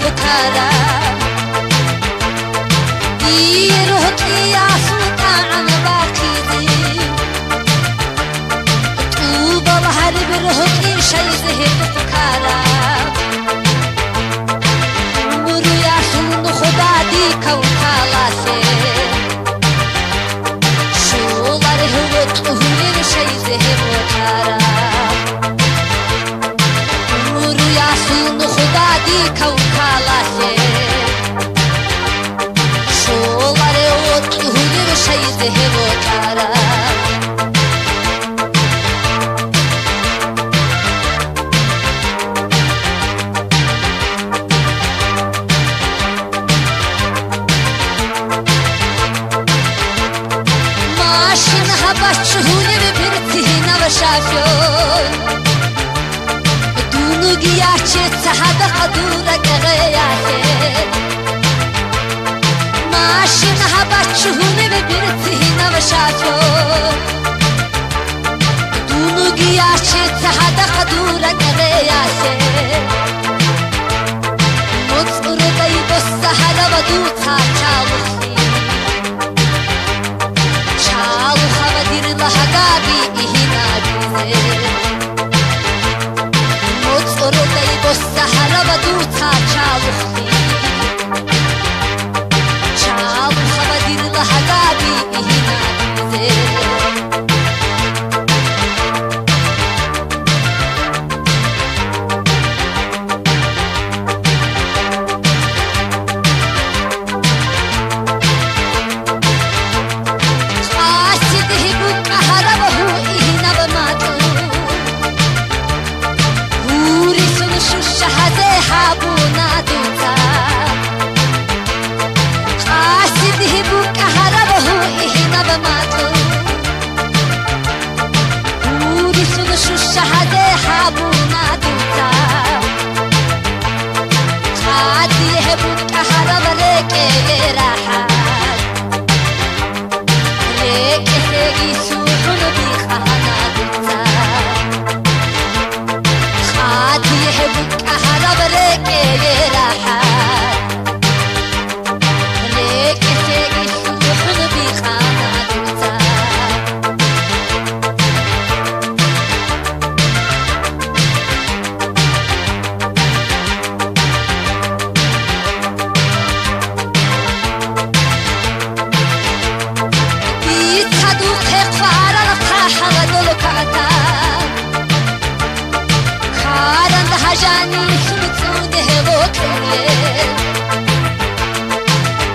فكارة يروحي عصوتا عن باقيدي طوبة بحر بروحي شي زهد فكارة مرو ياسون خدا دي كوكالاسي شولار هوت أهولين شي زهد فكارة مرو ياسون خدا دي كوكالاسي شولار هوت أهولين شي زهد فكارة بچهونه بپرتی نباشافیون دونو گیاچه تحت قدورا گریاته ماشین ها بچهونه بپرتی نباشافیون دونو گیاچه تحت قدورا گریاته مطور دای بسته و دوتا چاوشی لحقابي هنا بيزي مطور داي بالسهرة بدوتا چاوختي چاو خبدير لحقابي هنا بيزي حابونا دوتا قاسد هبوك هربه إهنا بماتو هوري سنشو الشهادة حابونا دوتا قادي هبوك هرب ريكي راحات ريكي ريكي سوحن بيخانا دوتا قادي هبوك هرب ريكي راحات ريكي ريكي سوحن بيخانا دوتا جاني سمتون هبوكلي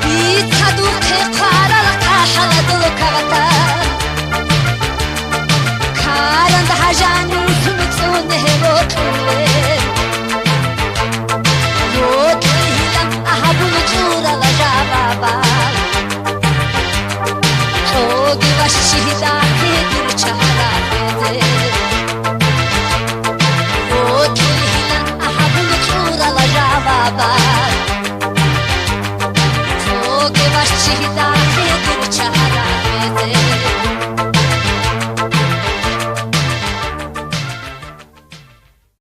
بيتهدوك قارا لقاحة لدلوك غتا كارن ده جاني سمتون هبوكلي روكي لم أهبو نجورا لجابابا توقي وشيدا كدر چهلا بيدي Baba, oh, que vas chita.